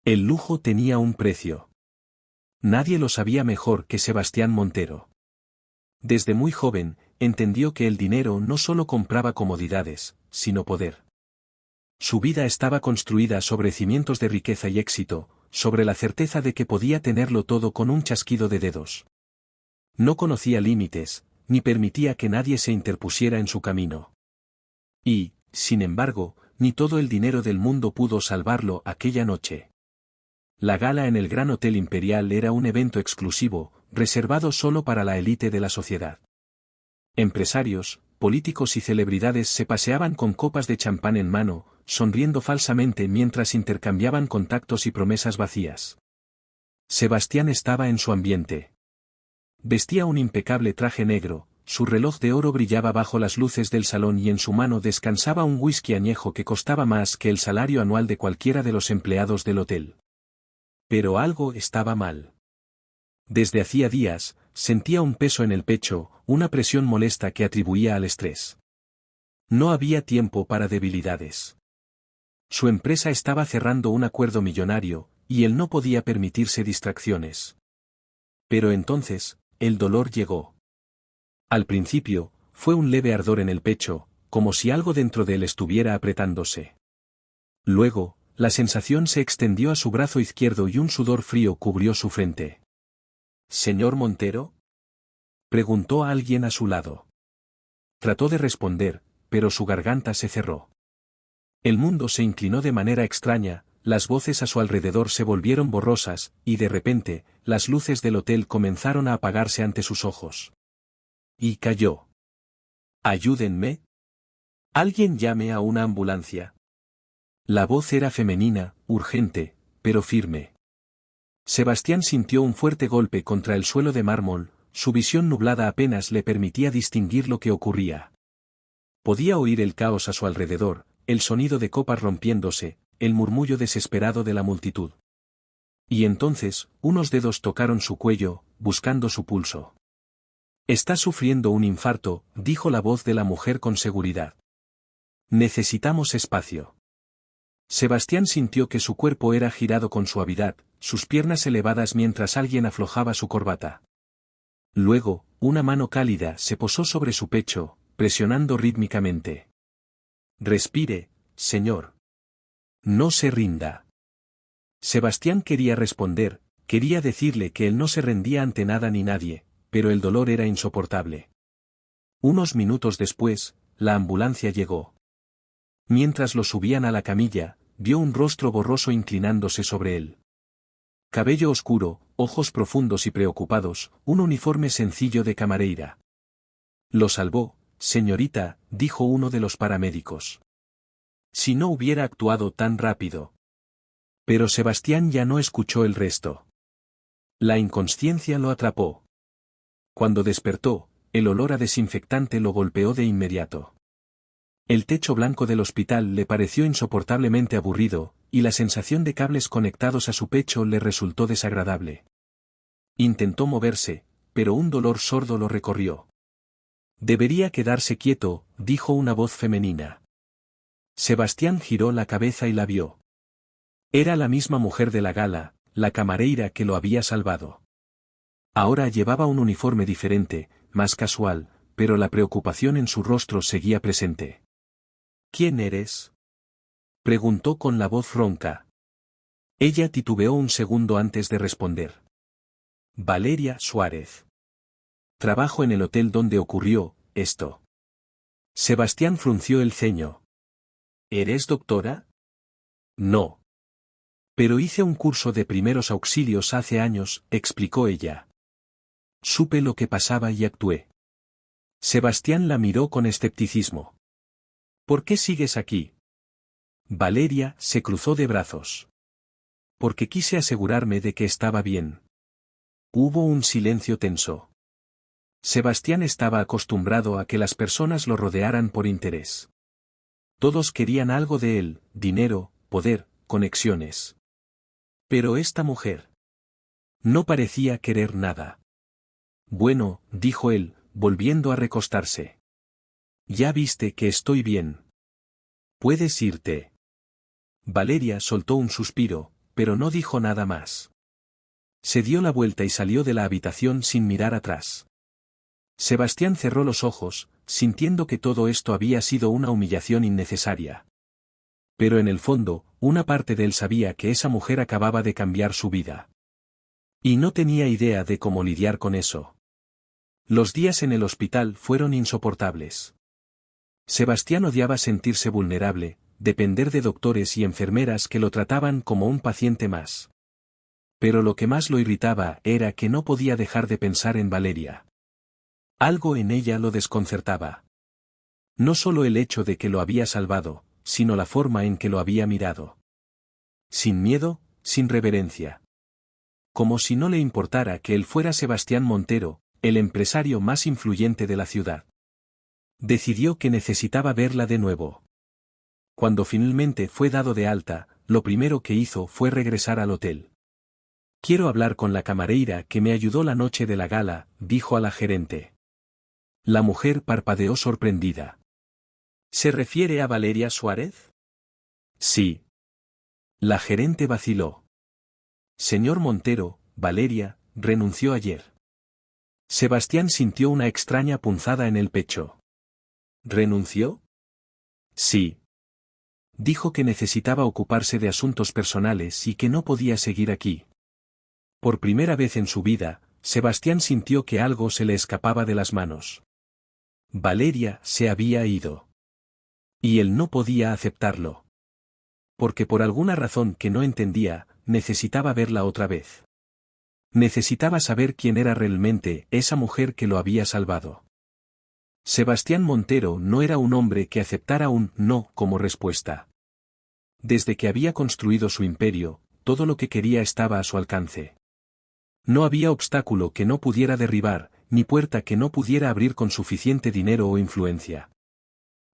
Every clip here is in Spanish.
El lujo tenía un precio. Nadie lo sabía mejor que Sebastián Montero. Desde muy joven, entendió que el dinero no solo compraba comodidades, sino poder. Su vida estaba construida sobre cimientos de riqueza y éxito, sobre la certeza de que podía tenerlo todo con un chasquido de dedos. No conocía límites, ni permitía que nadie se interpusiera en su camino. Y, sin embargo, ni todo el dinero del mundo pudo salvarlo aquella noche. La gala en el Gran Hotel Imperial era un evento exclusivo, reservado solo para la élite de la sociedad. Empresarios, políticos y celebridades se paseaban con copas de champán en mano, sonriendo falsamente mientras intercambiaban contactos y promesas vacías. Sebastián estaba en su ambiente. Vestía un impecable traje negro, su reloj de oro brillaba bajo las luces del salón y en su mano descansaba un whisky añejo que costaba más que el salario anual de cualquiera de los empleados del hotel. Pero algo estaba mal. Desde hacía días, sentía un peso en el pecho, una presión molesta que atribuía al estrés. No había tiempo para debilidades. Su empresa estaba cerrando un acuerdo millonario, y él no podía permitirse distracciones. Pero entonces, el dolor llegó. Al principio, fue un leve ardor en el pecho, como si algo dentro de él estuviera apretándose. Luego, la sensación se extendió a su brazo izquierdo y un sudor frío cubrió su frente. ¿Señor Montero?, preguntó a alguien a su lado. Trató de responder, pero su garganta se cerró. El mundo se inclinó de manera extraña, las voces a su alrededor se volvieron borrosas, y de repente, las luces del hotel comenzaron a apagarse ante sus ojos. Y cayó. «¡Ayúdenme! ¡Alguien llame a una ambulancia!». La voz era femenina, urgente, pero firme. Sebastián sintió un fuerte golpe contra el suelo de mármol, su visión nublada apenas le permitía distinguir lo que ocurría. Podía oír el caos a su alrededor, el sonido de copas rompiéndose, el murmullo desesperado de la multitud. Y entonces, unos dedos tocaron su cuello, buscando su pulso. «Está sufriendo un infarto», dijo la voz de la mujer con seguridad. «Necesitamos espacio». Sebastián sintió que su cuerpo era girado con suavidad, sus piernas elevadas mientras alguien aflojaba su corbata. Luego, una mano cálida se posó sobre su pecho, presionando rítmicamente. «Respire, señor. No se rinda». Sebastián quería responder, quería decirle que él no se rendía ante nada ni nadie, pero el dolor era insoportable. Unos minutos después, la ambulancia llegó. Mientras lo subían a la camilla, vio un rostro borroso inclinándose sobre él. Cabello oscuro, ojos profundos y preocupados, un uniforme sencillo de camareira. «Lo salvó, señorita», dijo uno de los paramédicos. «Si no hubiera actuado tan rápido». Pero Sebastián ya no escuchó el resto. La inconsciencia lo atrapó. Cuando despertó, el olor a desinfectante lo golpeó de inmediato. El techo blanco del hospital le pareció insoportablemente aburrido, y la sensación de cables conectados a su pecho le resultó desagradable. Intentó moverse, pero un dolor sordo lo recorrió. «Debería quedarse quieto», dijo una voz femenina. Sebastián giró la cabeza y la vio. Era la misma mujer de la gala, la camareira que lo había salvado. Ahora llevaba un uniforme diferente, más casual, pero la preocupación en su rostro seguía presente. «¿Quién eres?», preguntó con la voz ronca. Ella titubeó un segundo antes de responder. «Valeria Suárez. Trabajo en el hotel donde ocurrió esto». Sebastián frunció el ceño. «¿Eres doctora?». «No. Pero hice un curso de primeros auxilios hace años», explicó ella. «Supe lo que pasaba y actué». Sebastián la miró con escepticismo. «¿Por qué sigues aquí?». Valeria se cruzó de brazos. «Porque quise asegurarme de que estaba bien». Hubo un silencio tenso. Sebastián estaba acostumbrado a que las personas lo rodearan por interés. Todos querían algo de él, dinero, poder, conexiones. Pero esta mujer no parecía querer nada. «Bueno», dijo él, volviendo a recostarse. «Ya viste que estoy bien. Puedes irte». Valeria soltó un suspiro, pero no dijo nada más. Se dio la vuelta y salió de la habitación sin mirar atrás. Sebastián cerró los ojos, sintiendo que todo esto había sido una humillación innecesaria. Pero en el fondo, una parte de él sabía que esa mujer acababa de cambiar su vida. Y no tenía idea de cómo lidiar con eso. Los días en el hospital fueron insoportables. Sebastián odiaba sentirse vulnerable, depender de doctores y enfermeras que lo trataban como un paciente más. Pero lo que más lo irritaba era que no podía dejar de pensar en Valeria. Algo en ella lo desconcertaba. No solo el hecho de que lo había salvado, sino la forma en que lo había mirado. Sin miedo, sin reverencia. Como si no le importara que él fuera Sebastián Montero, el empresario más influyente de la ciudad. Decidió que necesitaba verla de nuevo. Cuando finalmente fue dado de alta, lo primero que hizo fue regresar al hotel. «Quiero hablar con la camarera que me ayudó la noche de la gala», dijo a la gerente. La mujer parpadeó sorprendida. «¿Se refiere a Valeria Suárez?» «Sí». La gerente vaciló. «Señor Montero, Valeria renunció ayer». Sebastián sintió una extraña punzada en el pecho. ¿Renunció? Sí. Dijo que necesitaba ocuparse de asuntos personales y que no podía seguir aquí. Por primera vez en su vida, Sebastián sintió que algo se le escapaba de las manos. Valeria se había ido. Y él no podía aceptarlo. Porque por alguna razón que no entendía, necesitaba verla otra vez. Necesitaba saber quién era realmente esa mujer que lo había salvado. Sebastián Montero no era un hombre que aceptara un no como respuesta. Desde que había construido su imperio, todo lo que quería estaba a su alcance. No había obstáculo que no pudiera derribar, ni puerta que no pudiera abrir con suficiente dinero o influencia.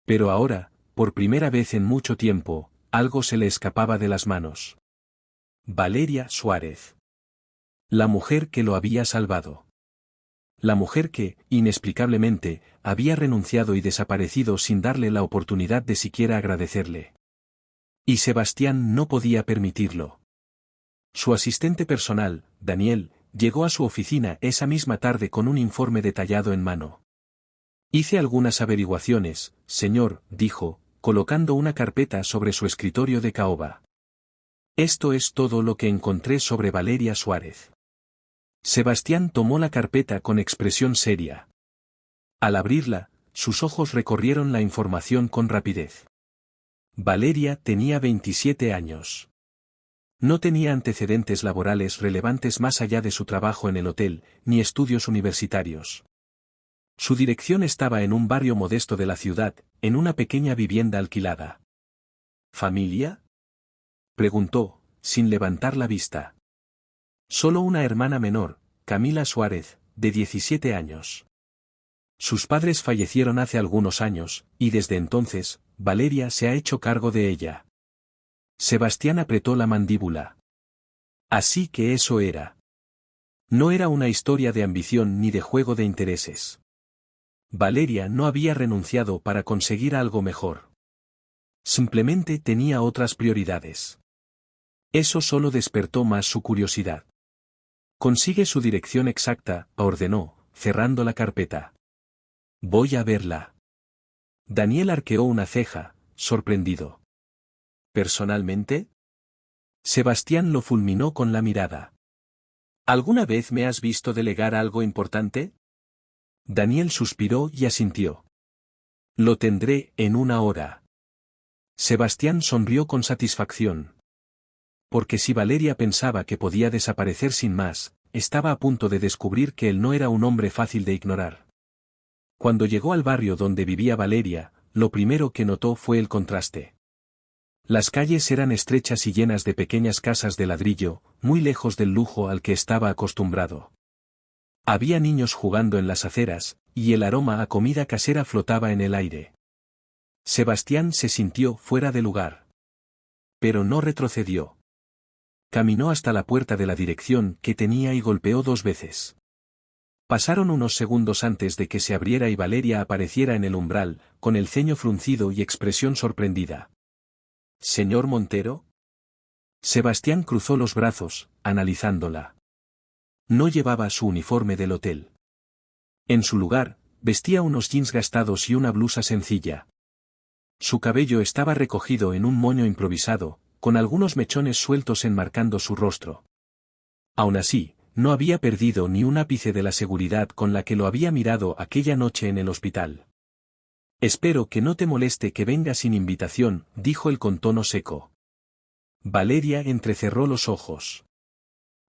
Pero ahora, por primera vez en mucho tiempo, algo se le escapaba de las manos. Valeria Suárez. La mujer que lo había salvado. La mujer que, inexplicablemente, había renunciado y desaparecido sin darle la oportunidad de siquiera agradecerle. Y Sebastián no podía permitirlo. Su asistente personal, Daniel, llegó a su oficina esa misma tarde con un informe detallado en mano. «Hice algunas averiguaciones, señor», dijo, colocando una carpeta sobre su escritorio de caoba. «Esto es todo lo que encontré sobre Valeria Suárez». Sebastián tomó la carpeta con expresión seria. Al abrirla, sus ojos recorrieron la información con rapidez. Valeria tenía 27 años. No tenía antecedentes laborales relevantes más allá de su trabajo en el hotel, ni estudios universitarios. Su dirección estaba en un barrio modesto de la ciudad, en una pequeña vivienda alquilada. ¿Familia?, preguntó, sin levantar la vista. Solo una hermana menor, Camila Suárez, de 17 años. Sus padres fallecieron hace algunos años, y desde entonces, Valeria se ha hecho cargo de ella. Sebastián apretó la mandíbula. Así que eso era. No era una historia de ambición ni de juego de intereses. Valeria no había renunciado para conseguir algo mejor. Simplemente tenía otras prioridades. Eso solo despertó más su curiosidad. «Consigue su dirección exacta», ordenó, cerrando la carpeta. «Voy a verla». Daniel arqueó una ceja, sorprendido. «¿Personalmente?». Sebastián lo fulminó con la mirada. «¿Alguna vez me has visto delegar algo importante?». Daniel suspiró y asintió. «Lo tendré en una hora». Sebastián sonrió con satisfacción. Porque si Valeria pensaba que podía desaparecer sin más, estaba a punto de descubrir que él no era un hombre fácil de ignorar. Cuando llegó al barrio donde vivía Valeria, lo primero que notó fue el contraste. Las calles eran estrechas y llenas de pequeñas casas de ladrillo, muy lejos del lujo al que estaba acostumbrado. Había niños jugando en las aceras, y el aroma a comida casera flotaba en el aire. Sebastián se sintió fuera de lugar. Pero no retrocedió. Caminó hasta la puerta de la dirección que tenía y golpeó 2 veces. Pasaron unos segundos antes de que se abriera y Valeria apareciera en el umbral, con el ceño fruncido y expresión sorprendida. «¿Señor Montero?». Sebastián cruzó los brazos, analizándola. No llevaba su uniforme del hotel. En su lugar, vestía unos jeans gastados y una blusa sencilla. Su cabello estaba recogido en un moño improvisado, con algunos mechones sueltos enmarcando su rostro. Aún así, no había perdido ni un ápice de la seguridad con la que lo había mirado aquella noche en el hospital. Espero que no te moleste que venga sin invitación, dijo él con tono seco. Valeria entrecerró los ojos.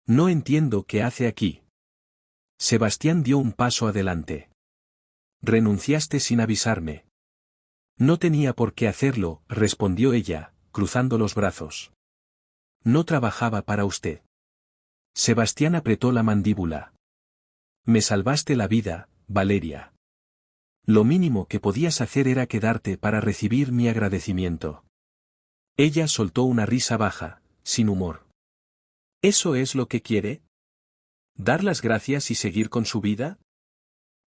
No entiendo qué hace aquí. Sebastián dio un paso adelante. Renunciaste sin avisarme. No tenía por qué hacerlo, respondió ella, cruzando los brazos. No trabajaba para usted. Sebastián apretó la mandíbula. Me salvaste la vida, Valeria. Lo mínimo que podías hacer era quedarte para recibir mi agradecimiento. Ella soltó una risa baja, sin humor. ¿Eso es lo que quiere? ¿Dar las gracias y seguir con su vida?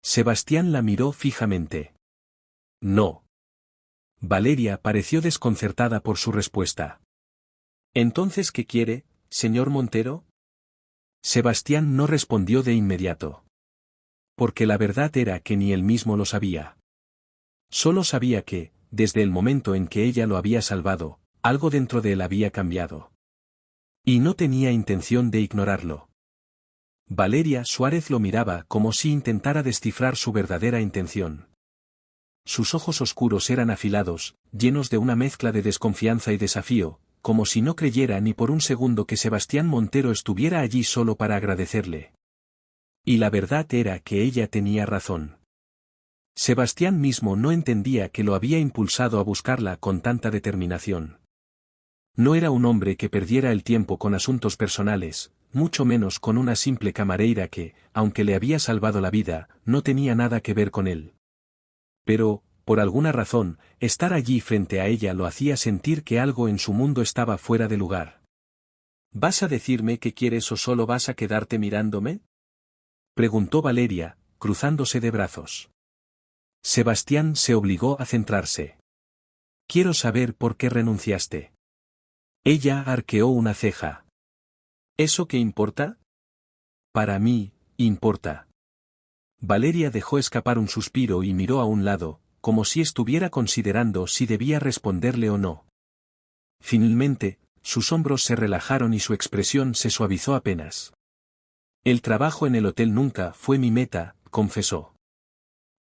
Sebastián la miró fijamente. No. Valeria pareció desconcertada por su respuesta. ¿Entonces qué quiere, señor Montero? Sebastián no respondió de inmediato. Porque la verdad era que ni él mismo lo sabía. Solo sabía que, desde el momento en que ella lo había salvado, algo dentro de él había cambiado. Y no tenía intención de ignorarlo. Valeria Suárez lo miraba como si intentara descifrar su verdadera intención. Sus ojos oscuros eran afilados, llenos de una mezcla de desconfianza y desafío, como si no creyera ni por un segundo que Sebastián Montero estuviera allí solo para agradecerle. Y la verdad era que ella tenía razón. Sebastián mismo no entendía que lo había impulsado a buscarla con tanta determinación. No era un hombre que perdiera el tiempo con asuntos personales, mucho menos con una simple camareira que, aunque le había salvado la vida, no tenía nada que ver con él. Pero, por alguna razón, estar allí frente a ella lo hacía sentir que algo en su mundo estaba fuera de lugar. ¿Vas a decirme qué quieres o solo vas a quedarte mirándome? Preguntó Valeria, cruzándose de brazos. Sebastián se obligó a centrarse. Quiero saber por qué renunciaste. Ella arqueó una ceja. ¿Eso qué importa? Para mí, importa. Valeria dejó escapar un suspiro y miró a un lado, como si estuviera considerando si debía responderle o no. Finalmente, sus hombros se relajaron y su expresión se suavizó apenas. El trabajo en el hotel nunca fue mi meta, confesó.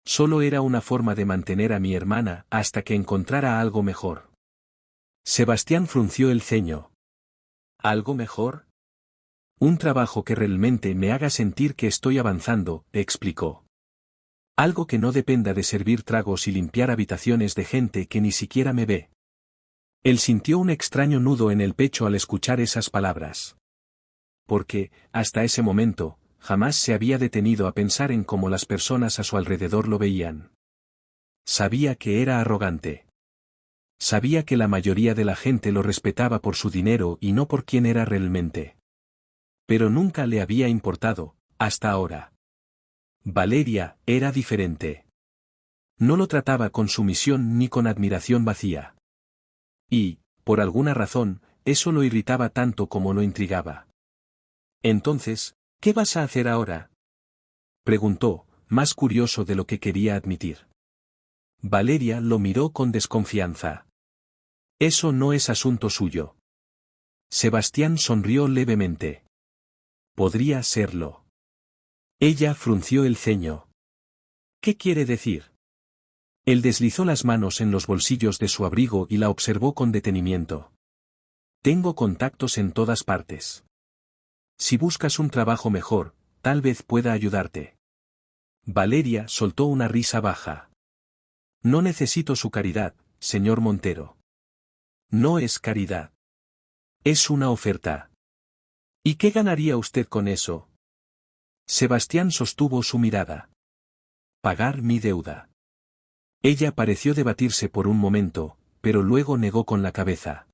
Solo era una forma de mantener a mi hermana hasta que encontrara algo mejor. Sebastián frunció el ceño. ¿Algo mejor? Un trabajo que realmente me haga sentir que estoy avanzando, explicó. Algo que no dependa de servir tragos y limpiar habitaciones de gente que ni siquiera me ve. Él sintió un extraño nudo en el pecho al escuchar esas palabras. Porque, hasta ese momento, jamás se había detenido a pensar en cómo las personas a su alrededor lo veían. Sabía que era arrogante. Sabía que la mayoría de la gente lo respetaba por su dinero y no por quién era realmente. Pero nunca le había importado, hasta ahora. Valeria era diferente. No lo trataba con sumisión ni con admiración vacía. Y, por alguna razón, eso lo irritaba tanto como lo intrigaba. Entonces, ¿qué vas a hacer ahora? Preguntó, más curioso de lo que quería admitir. Valeria lo miró con desconfianza. Eso no es asunto suyo. Sebastián sonrió levemente. Podría serlo. Ella frunció el ceño. ¿Qué quiere decir? Él deslizó las manos en los bolsillos de su abrigo y la observó con detenimiento. Tengo contactos en todas partes. Si buscas un trabajo mejor, tal vez pueda ayudarte. Valeria soltó una risa baja. No necesito su caridad, señor Montero. No es caridad. Es una oferta. ¿Y qué ganaría usted con eso? Sebastián sostuvo su mirada. Pagar mi deuda. Ella pareció debatirse por un momento, pero luego negó con la cabeza.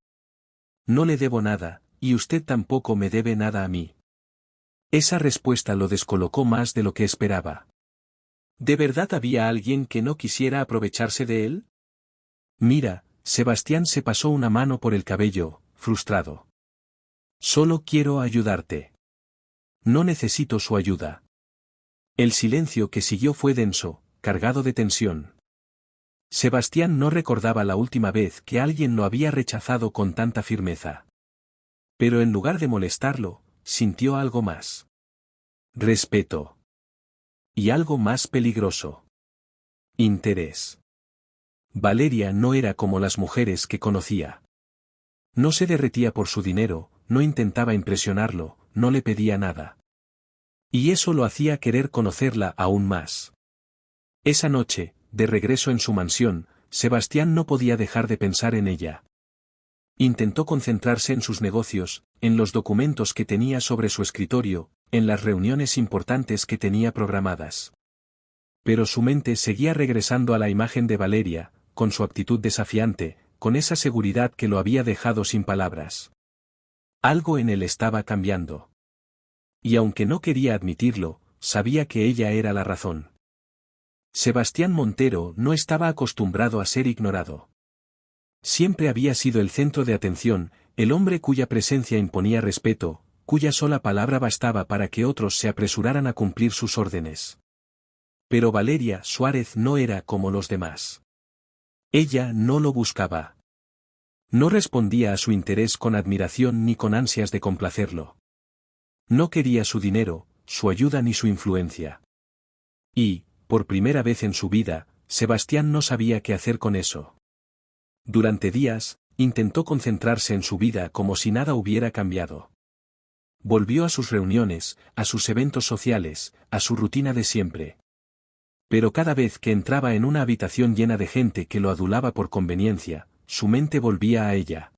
No le debo nada, y usted tampoco me debe nada a mí. Esa respuesta lo descolocó más de lo que esperaba. ¿De verdad había alguien que no quisiera aprovecharse de él? Mira, Sebastián se pasó una mano por el cabello, frustrado. Solo quiero ayudarte. No necesito su ayuda. El silencio que siguió fue denso, cargado de tensión. Sebastián no recordaba la última vez que alguien lo había rechazado con tanta firmeza. Pero en lugar de molestarlo, sintió algo más. Respeto. Y algo más peligroso. Interés. Valeria no era como las mujeres que conocía. No se derretía por su dinero, no intentaba impresionarlo, no le pedía nada. Y eso lo hacía querer conocerla aún más. Esa noche, de regreso en su mansión, Sebastián no podía dejar de pensar en ella. Intentó concentrarse en sus negocios, en los documentos que tenía sobre su escritorio, en las reuniones importantes que tenía programadas. Pero su mente seguía regresando a la imagen de Valeria, con su actitud desafiante, con esa seguridad que lo había dejado sin palabras. Algo en él estaba cambiando. Y aunque no quería admitirlo, sabía que ella era la razón. Sebastián Montero no estaba acostumbrado a ser ignorado. Siempre había sido el centro de atención, el hombre cuya presencia imponía respeto, cuya sola palabra bastaba para que otros se apresuraran a cumplir sus órdenes. Pero Valeria Suárez no era como los demás. Ella no lo buscaba. No respondía a su interés con admiración ni con ansias de complacerlo. No quería su dinero, su ayuda ni su influencia. Y, por primera vez en su vida, Sebastián no sabía qué hacer con eso. Durante días, intentó concentrarse en su vida como si nada hubiera cambiado. Volvió a sus reuniones, a sus eventos sociales, a su rutina de siempre. Pero cada vez que entraba en una habitación llena de gente que lo adulaba por conveniencia, su mente volvía a ella.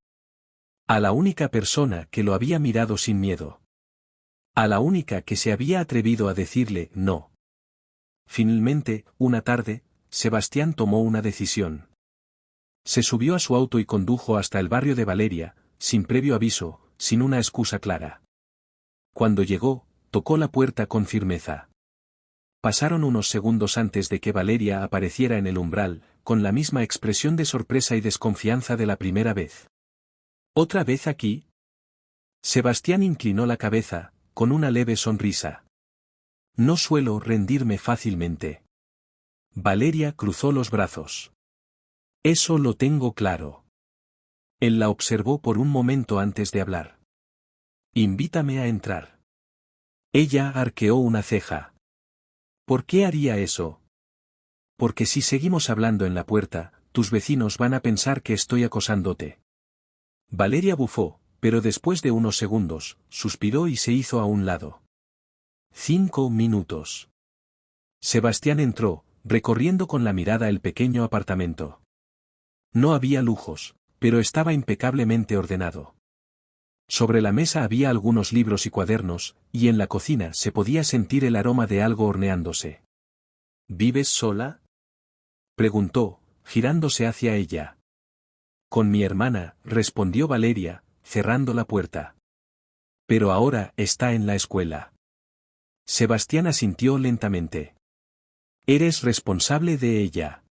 A la única persona que lo había mirado sin miedo. A la única que se había atrevido a decirle no. Finalmente, una tarde, Sebastián tomó una decisión. Se subió a su auto y condujo hasta el barrio de Valeria, sin previo aviso, sin una excusa clara. Cuando llegó, tocó la puerta con firmeza. Pasaron unos segundos antes de que Valeria apareciera en el umbral, con la misma expresión de sorpresa y desconfianza de la primera vez. ¿Otra vez aquí? Sebastián inclinó la cabeza, con una leve sonrisa. No suelo rendirme fácilmente. Valeria cruzó los brazos. Eso lo tengo claro. Él la observó por un momento antes de hablar. Invítame a entrar. Ella arqueó una ceja. ¿Por qué haría eso? Porque si seguimos hablando en la puerta, tus vecinos van a pensar que estoy acosándote. Valeria bufó, pero después de unos segundos, suspiró y se hizo a un lado. 5 minutos. Sebastián entró, recorriendo con la mirada el pequeño apartamento. No había lujos, pero estaba impecablemente ordenado. Sobre la mesa había algunos libros y cuadernos, y en la cocina se podía sentir el aroma de algo horneándose. ¿Vives sola?, preguntó, girándose hacia ella. Con mi hermana, respondió Valeria, cerrando la puerta. Pero ahora está en la escuela. Sebastián asintió lentamente. Eres responsable de ella.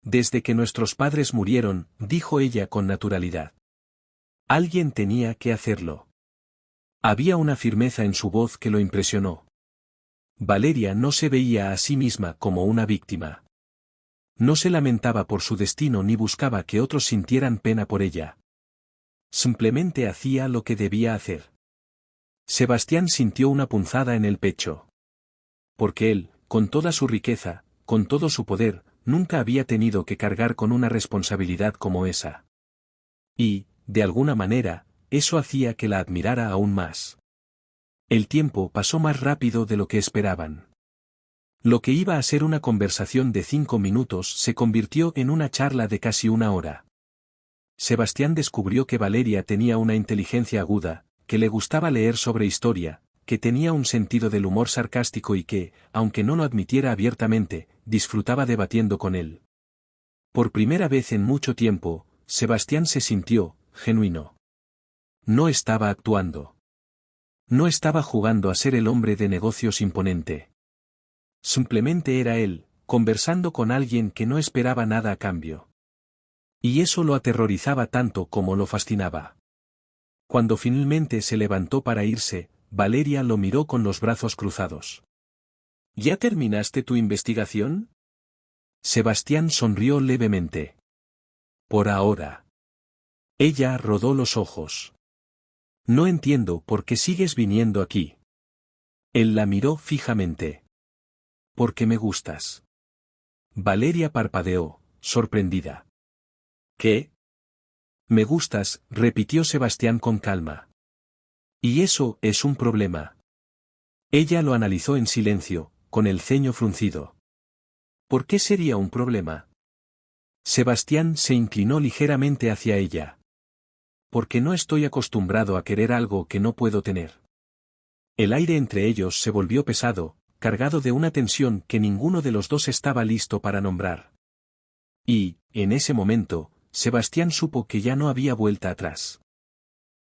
Desde que nuestros padres murieron, dijo ella con naturalidad. Alguien tenía que hacerlo. Había una firmeza en su voz que lo impresionó. Valeria no se veía a sí misma como una víctima. No se lamentaba por su destino ni buscaba que otros sintieran pena por ella. Simplemente hacía lo que debía hacer. Sebastián sintió una punzada en el pecho. Porque él, con toda su riqueza, con todo su poder, nunca había tenido que cargar con una responsabilidad como esa. Y, de alguna manera, eso hacía que la admirara aún más. El tiempo pasó más rápido de lo que esperaban. Lo que iba a ser una conversación de 5 minutos se convirtió en una charla de casi una hora. Sebastián descubrió que Valeria tenía una inteligencia aguda, que le gustaba leer sobre historia, que tenía un sentido del humor sarcástico y que, aunque no lo admitiera abiertamente, disfrutaba debatiendo con él. Por primera vez en mucho tiempo, Sebastián se sintió genuino. No estaba actuando. No estaba jugando a ser el hombre de negocios imponente. Simplemente era él, conversando con alguien que no esperaba nada a cambio. Y eso lo aterrorizaba tanto como lo fascinaba. Cuando finalmente se levantó para irse, Valeria lo miró con los brazos cruzados. ¿Ya terminaste tu investigación? Sebastián sonrió levemente. Por ahora. Ella rodó los ojos. No entiendo por qué sigues viniendo aquí. Él la miró fijamente. Porque me gustas. Valeria parpadeó, sorprendida. ¿Qué? Me gustas, repitió Sebastián con calma. Y eso es un problema. Ella lo analizó en silencio, con el ceño fruncido. ¿Por qué sería un problema? Sebastián se inclinó ligeramente hacia ella. Porque no estoy acostumbrado a querer algo que no puedo tener. El aire entre ellos se volvió pesado, cargado de una tensión que ninguno de los dos estaba listo para nombrar. Y, en ese momento, Sebastián supo que ya no había vuelta atrás.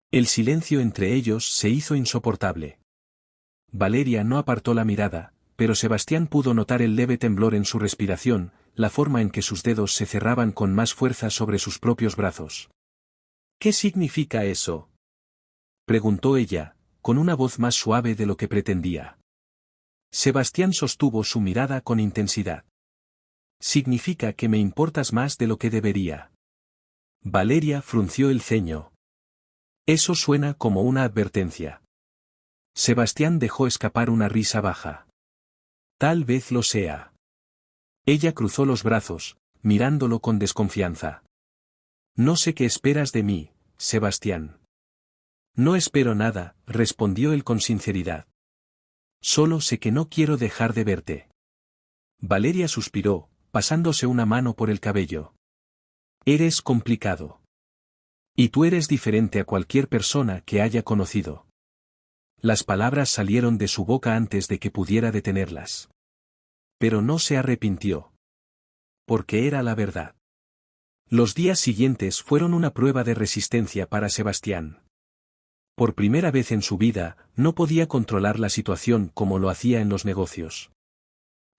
El silencio entre ellos se hizo insoportable. Valeria no apartó la mirada, pero Sebastián pudo notar el leve temblor en su respiración, la forma en que sus dedos se cerraban con más fuerza sobre sus propios brazos. ¿Qué significa eso? Preguntó ella, con una voz más suave de lo que pretendía. Sebastián sostuvo su mirada con intensidad. Significa que me importas más de lo que debería. Valeria frunció el ceño. Eso suena como una advertencia. Sebastián dejó escapar una risa baja. Tal vez lo sea. Ella cruzó los brazos, mirándolo con desconfianza. No sé qué esperas de mí, Sebastián. No espero nada, respondió él con sinceridad. Solo sé que no quiero dejar de verte. Valeria suspiró, pasándose una mano por el cabello. Eres complicado. Y tú eres diferente a cualquier persona que haya conocido. Las palabras salieron de su boca antes de que pudiera detenerlas. Pero no se arrepintió. Porque era la verdad. Los días siguientes fueron una prueba de resistencia para Sebastián. Por primera vez en su vida, no podía controlar la situación como lo hacía en los negocios.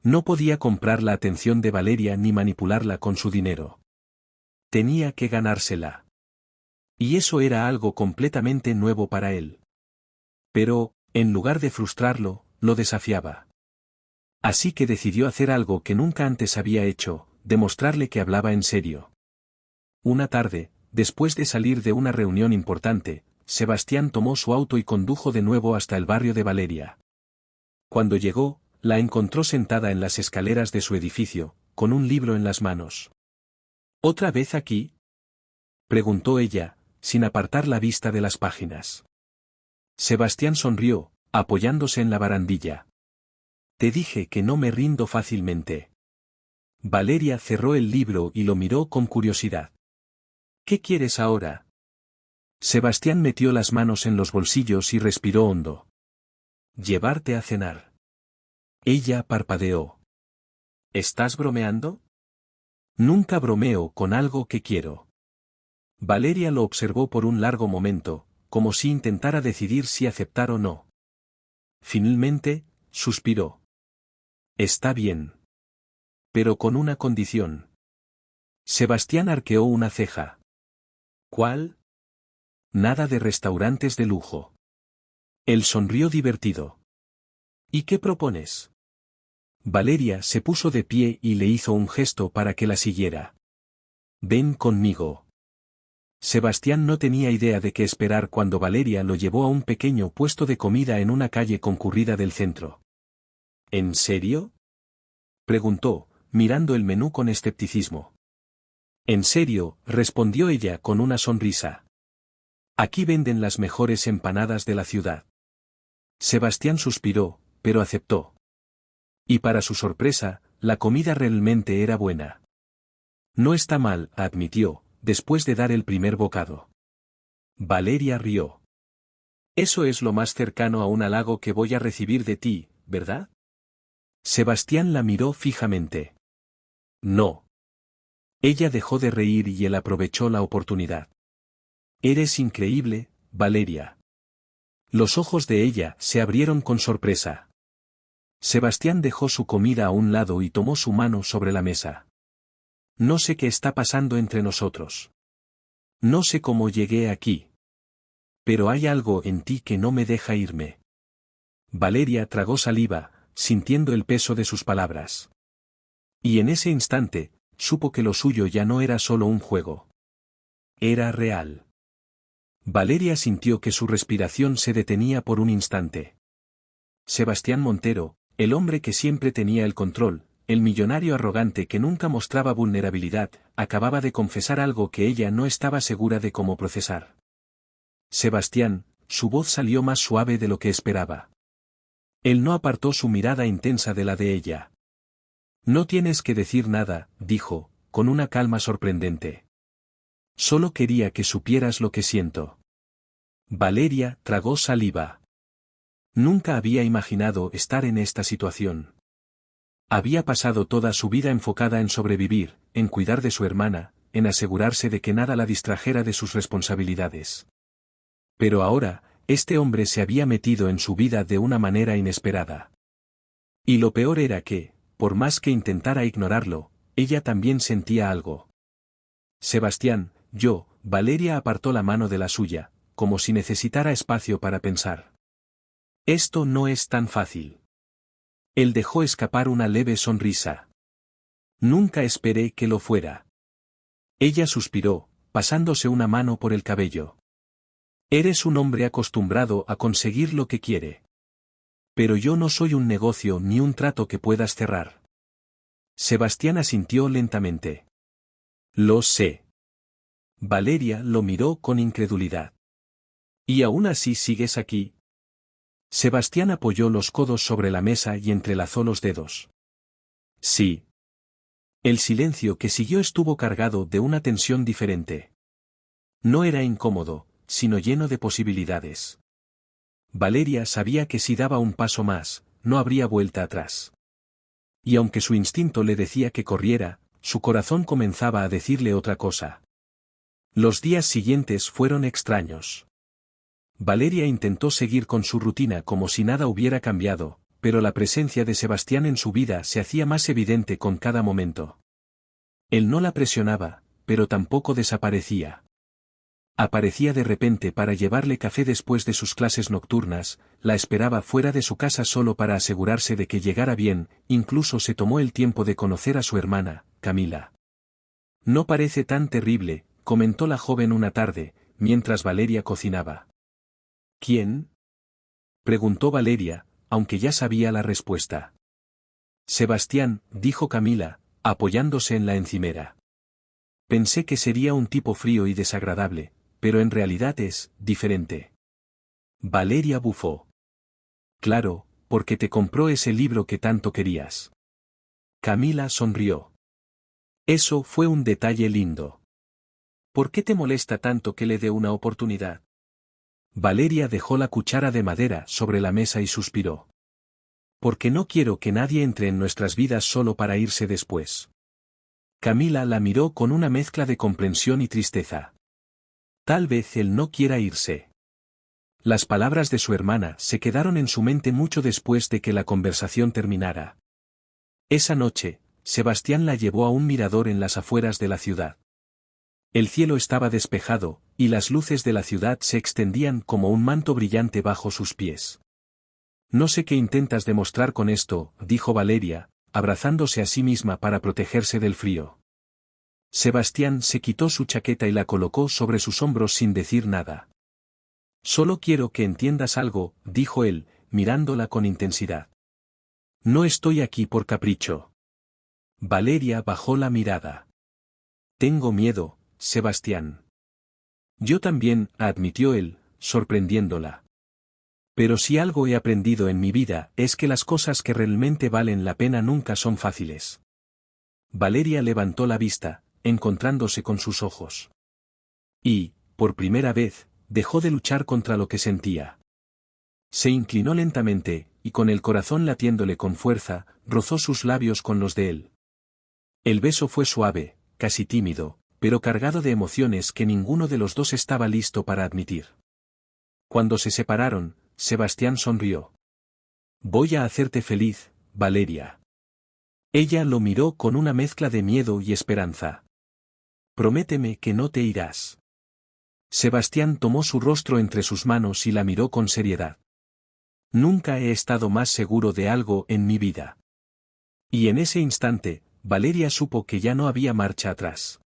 No podía comprar la atención de Valeria ni manipularla con su dinero. Tenía que ganársela. Y eso era algo completamente nuevo para él. Pero, en lugar de frustrarlo, lo desafiaba. Así que decidió hacer algo que nunca antes había hecho, demostrarle que hablaba en serio. Una tarde, después de salir de una reunión importante, Sebastián tomó su auto y condujo de nuevo hasta el barrio de Valeria. Cuando llegó, la encontró sentada en las escaleras de su edificio, con un libro en las manos. ¿Otra vez aquí? Preguntó ella, sin apartar la vista de las páginas. Sebastián sonrió, apoyándose en la barandilla. Te dije que no me rindo fácilmente. Valeria cerró el libro y lo miró con curiosidad. ¿Qué quieres ahora? Sebastián metió las manos en los bolsillos y respiró hondo. Llevarte a cenar. Ella parpadeó. ¿Estás bromeando? Nunca bromeo con algo que quiero. Valeria lo observó por un largo momento, como si intentara decidir si aceptar o no. Finalmente, suspiró. Está bien. Pero con una condición. Sebastián arqueó una ceja. ¿Cuál? Nada de restaurantes de lujo. Él sonrió divertido. ¿Y qué propones? Valeria se puso de pie y le hizo un gesto para que la siguiera. Ven conmigo. Sebastián no tenía idea de qué esperar cuando Valeria lo llevó a un pequeño puesto de comida en una calle concurrida del centro. ¿En serio? Preguntó, mirando el menú con escepticismo. En serio, respondió ella con una sonrisa. Aquí venden las mejores empanadas de la ciudad. Sebastián suspiró, pero aceptó. Y para su sorpresa, la comida realmente era buena. No está mal, admitió, después de dar el primer bocado. Valeria rió. Eso es lo más cercano a un halago que voy a recibir de ti, ¿verdad? Sebastián la miró fijamente. No. Ella dejó de reír y él aprovechó la oportunidad. Eres increíble, Valeria. Los ojos de ella se abrieron con sorpresa. Sebastián dejó su comida a un lado y tomó su mano sobre la mesa. No sé qué está pasando entre nosotros. No sé cómo llegué aquí. Pero hay algo en ti que no me deja irme. Valeria tragó saliva, sintiendo el peso de sus palabras. Y en ese instante, supo que lo suyo ya no era solo un juego. Era real. Valeria sintió que su respiración se detenía por un instante. Sebastián Montero, el hombre que siempre tenía el control, el millonario arrogante que nunca mostraba vulnerabilidad, acababa de confesar algo que ella no estaba segura de cómo procesar. Sebastián, su voz salió más suave de lo que esperaba. Él no apartó su mirada intensa de la de ella. No tienes que decir nada, dijo, con una calma sorprendente. Solo quería que supieras lo que siento. Valeria tragó saliva. Nunca había imaginado estar en esta situación. Había pasado toda su vida enfocada en sobrevivir, en cuidar de su hermana, en asegurarse de que nada la distrajera de sus responsabilidades. Pero ahora, este hombre se había metido en su vida de una manera inesperada. Y lo peor era que, por más que intentara ignorarlo, ella también sentía algo. Sebastián, Valeria apartó la mano de la suya, como si necesitara espacio para pensar. Esto no es tan fácil. Él dejó escapar una leve sonrisa. Nunca esperé que lo fuera. Ella suspiró, pasándose una mano por el cabello. Eres un hombre acostumbrado a conseguir lo que quiere. Pero yo no soy un negocio ni un trato que puedas cerrar. Sebastián asintió lentamente. Lo sé. Valeria lo miró con incredulidad. ¿Y aún así sigues aquí? Sebastián apoyó los codos sobre la mesa y entrelazó los dedos. Sí. El silencio que siguió estuvo cargado de una tensión diferente. No era incómodo, sino lleno de posibilidades. Valeria sabía que si daba un paso más, no habría vuelta atrás. Y aunque su instinto le decía que corriera, su corazón comenzaba a decirle otra cosa. Los días siguientes fueron extraños. Valeria intentó seguir con su rutina como si nada hubiera cambiado, pero la presencia de Sebastián en su vida se hacía más evidente con cada momento. Él no la presionaba, pero tampoco desaparecía. Aparecía de repente para llevarle café después de sus clases nocturnas, la esperaba fuera de su casa solo para asegurarse de que llegara bien, incluso se tomó el tiempo de conocer a su hermana, Camila. No parece tan terrible, comentó la joven una tarde, mientras Valeria cocinaba. ¿Quién? Preguntó Valeria, aunque ya sabía la respuesta. Sebastián, dijo Camila, apoyándose en la encimera. Pensé que sería un tipo frío y desagradable, pero en realidad es diferente. Valeria bufó. Claro, porque te compró ese libro que tanto querías. Camila sonrió. Eso fue un detalle lindo. ¿Por qué te molesta tanto que le dé una oportunidad? Valeria dejó la cuchara de madera sobre la mesa y suspiró. Porque no quiero que nadie entre en nuestras vidas solo para irse después. Camila la miró con una mezcla de comprensión y tristeza. Tal vez él no quiera irse. Las palabras de su hermana se quedaron en su mente mucho después de que la conversación terminara. Esa noche, Sebastián la llevó a un mirador en las afueras de la ciudad. El cielo estaba despejado, y las luces de la ciudad se extendían como un manto brillante bajo sus pies. No sé qué intentas demostrar con esto, dijo Valeria, abrazándose a sí misma para protegerse del frío. Sebastián se quitó su chaqueta y la colocó sobre sus hombros sin decir nada. Solo quiero que entiendas algo, dijo él, mirándola con intensidad. No estoy aquí por capricho. Valeria bajó la mirada. Tengo miedo, Sebastián. Yo también, admitió él, sorprendiéndola. Pero si algo he aprendido en mi vida es que las cosas que realmente valen la pena nunca son fáciles. Valeria levantó la vista, encontrándose con sus ojos. Y, por primera vez, dejó de luchar contra lo que sentía. Se inclinó lentamente, y con el corazón latiéndole con fuerza, rozó sus labios con los de él. El beso fue suave, casi tímido, pero cargado de emociones que ninguno de los dos estaba listo para admitir. Cuando se separaron, Sebastián sonrió. Voy a hacerte feliz, Valeria. Ella lo miró con una mezcla de miedo y esperanza. Prométeme que no te irás. Sebastián tomó su rostro entre sus manos y la miró con seriedad. Nunca he estado más seguro de algo en mi vida. Y en ese instante, Valeria supo que ya no había marcha atrás.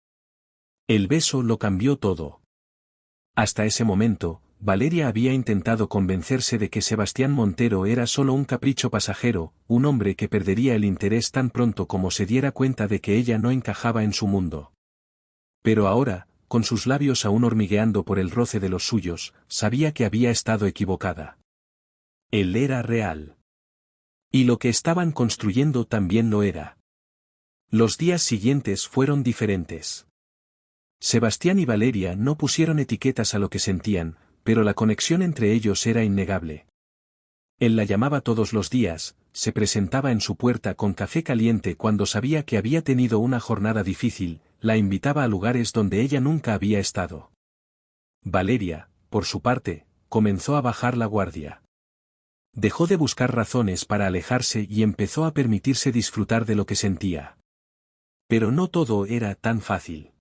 El beso lo cambió todo. Hasta ese momento, Valeria había intentado convencerse de que Sebastián Montero era solo un capricho pasajero, un hombre que perdería el interés tan pronto como se diera cuenta de que ella no encajaba en su mundo. Pero ahora, con sus labios aún hormigueando por el roce de los suyos, sabía que había estado equivocada. Él era real. Y lo que estaban construyendo también lo era. Los días siguientes fueron diferentes. Sebastián y Valeria no pusieron etiquetas a lo que sentían, pero la conexión entre ellos era innegable. Él la llamaba todos los días, se presentaba en su puerta con café caliente cuando sabía que había tenido una jornada difícil, la invitaba a lugares donde ella nunca había estado. Valeria, por su parte, comenzó a bajar la guardia. Dejó de buscar razones para alejarse y empezó a permitirse disfrutar de lo que sentía. Pero no todo era tan fácil.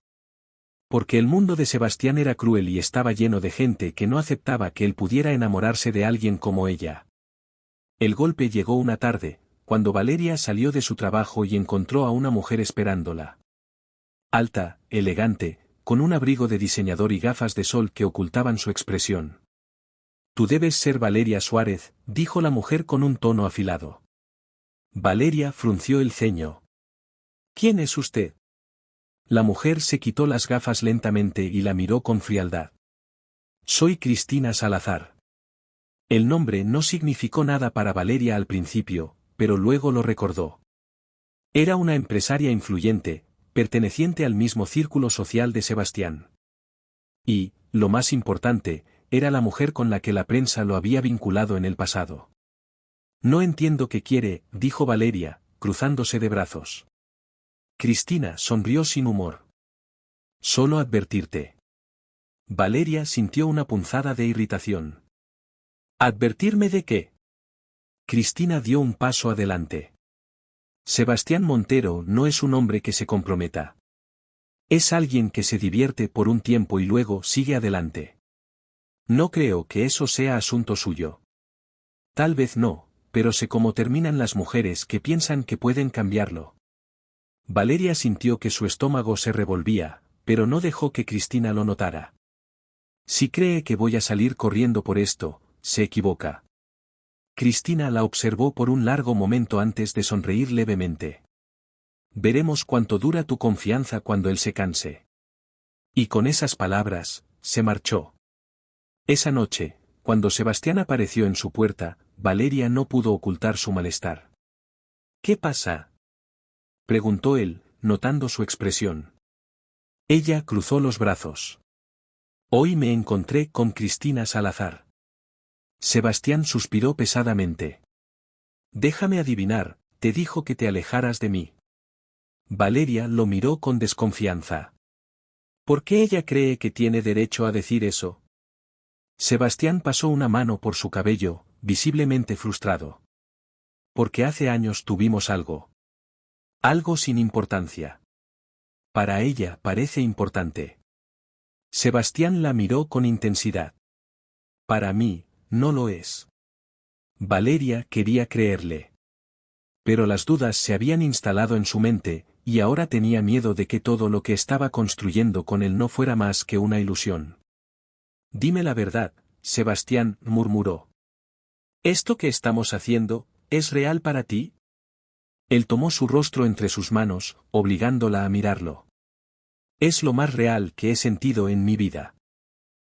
Porque el mundo de Sebastián era cruel y estaba lleno de gente que no aceptaba que él pudiera enamorarse de alguien como ella. El golpe llegó una tarde, cuando Valeria salió de su trabajo y encontró a una mujer esperándola. Alta, elegante, con un abrigo de diseñador y gafas de sol que ocultaban su expresión. Tú debes ser Valeria Suárez, dijo la mujer con un tono afilado. Valeria frunció el ceño. ¿Quién es usted? La mujer se quitó las gafas lentamente y la miró con frialdad. Soy Cristina Salazar. El nombre no significó nada para Valeria al principio, pero luego lo recordó. Era una empresaria influyente, perteneciente al mismo círculo social de Sebastián. Y, lo más importante, era la mujer con la que la prensa lo había vinculado en el pasado. No entiendo qué quiere, dijo Valeria, cruzándose de brazos. Cristina sonrió sin humor. Solo advertirte. Valeria sintió una punzada de irritación. ¿Advertirme de qué? Cristina dio un paso adelante. Sebastián Montero no es un hombre que se comprometa. Es alguien que se divierte por un tiempo y luego sigue adelante. No creo que eso sea asunto suyo. Tal vez no, pero sé cómo terminan las mujeres que piensan que pueden cambiarlo. Valeria sintió que su estómago se revolvía, pero no dejó que Cristina lo notara. Si cree que voy a salir corriendo por esto, se equivoca. Cristina la observó por un largo momento antes de sonreír levemente. Veremos cuánto dura tu confianza cuando él se canse. Y con esas palabras, se marchó. Esa noche, cuando Sebastián apareció en su puerta, Valeria no pudo ocultar su malestar. ¿Qué pasa? Preguntó él, notando su expresión. Ella cruzó los brazos. Hoy me encontré con Cristina Salazar. Sebastián suspiró pesadamente. Déjame adivinar, te dijo que te alejaras de mí. Valeria lo miró con desconfianza. ¿Por qué ella cree que tiene derecho a decir eso? Sebastián pasó una mano por su cabello, visiblemente frustrado. Porque hace años tuvimos algo. Algo sin importancia. Para ella parece importante. Sebastián la miró con intensidad. Para mí, no lo es. Valeria quería creerle. Pero las dudas se habían instalado en su mente, y ahora tenía miedo de que todo lo que estaba construyendo con él no fuera más que una ilusión. Dime la verdad, Sebastián, murmuró. ¿Esto que estamos haciendo, es real para ti? Él tomó su rostro entre sus manos, obligándola a mirarlo. Es lo más real que he sentido en mi vida.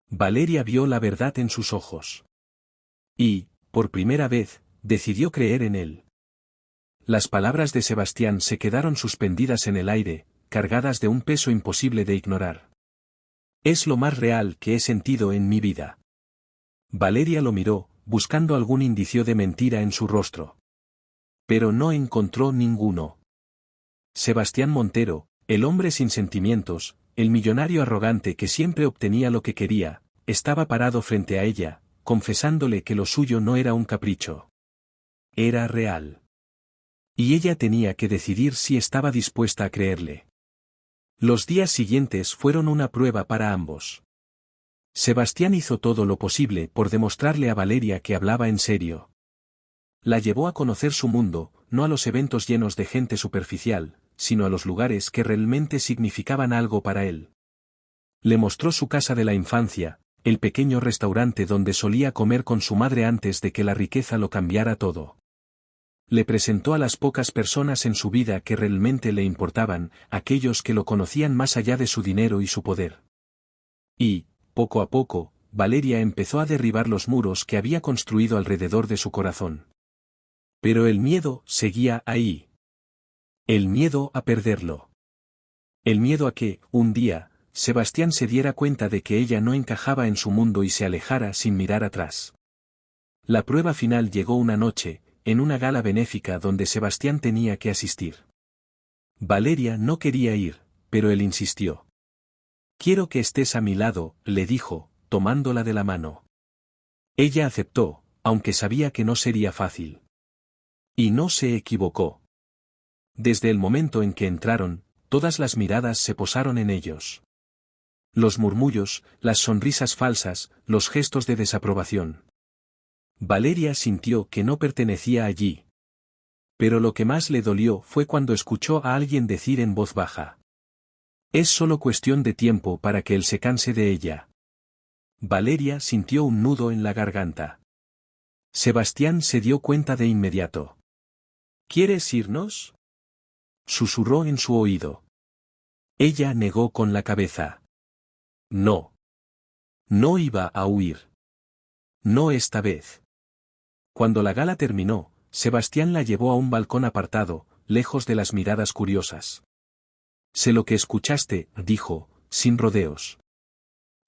Valeria vio la verdad en sus ojos. Y, por primera vez, decidió creer en él. Las palabras de Sebastián se quedaron suspendidas en el aire, cargadas de un peso imposible de ignorar. Es lo más real que he sentido en mi vida. Valeria lo miró, buscando algún indicio de mentira en su rostro. Pero no encontró ninguno. Sebastián Montero, el hombre sin sentimientos, el millonario arrogante que siempre obtenía lo que quería, estaba parado frente a ella, confesándole que lo suyo no era un capricho. Era real. Y ella tenía que decidir si estaba dispuesta a creerle. Los días siguientes fueron una prueba para ambos. Sebastián hizo todo lo posible por demostrarle a Valeria que hablaba en serio. La llevó a conocer su mundo, no a los eventos llenos de gente superficial, sino a los lugares que realmente significaban algo para él. Le mostró su casa de la infancia, el pequeño restaurante donde solía comer con su madre antes de que la riqueza lo cambiara todo. Le presentó a las pocas personas en su vida que realmente le importaban, aquellos que lo conocían más allá de su dinero y su poder. Y, poco a poco, Valeria empezó a derribar los muros que había construido alrededor de su corazón. Pero el miedo seguía ahí. El miedo a perderlo. El miedo a que, un día, Sebastián se diera cuenta de que ella no encajaba en su mundo y se alejara sin mirar atrás. La prueba final llegó una noche, en una gala benéfica donde Sebastián tenía que asistir. Valeria no quería ir, pero él insistió. «Quiero que estés a mi lado», le dijo, tomándola de la mano. Ella aceptó, aunque sabía que no sería fácil. Y no se equivocó. Desde el momento en que entraron, todas las miradas se posaron en ellos. Los murmullos, las sonrisas falsas, los gestos de desaprobación. Valeria sintió que no pertenecía allí. Pero lo que más le dolió fue cuando escuchó a alguien decir en voz baja. «Es solo cuestión de tiempo para que él se canse de ella». Valeria sintió un nudo en la garganta. Sebastián se dio cuenta de inmediato. «¿Quieres irnos?», susurró en su oído. Ella negó con la cabeza. No. No iba a huir. No esta vez. Cuando la gala terminó, Sebastián la llevó a un balcón apartado, lejos de las miradas curiosas. «Sé lo que escuchaste», dijo, sin rodeos.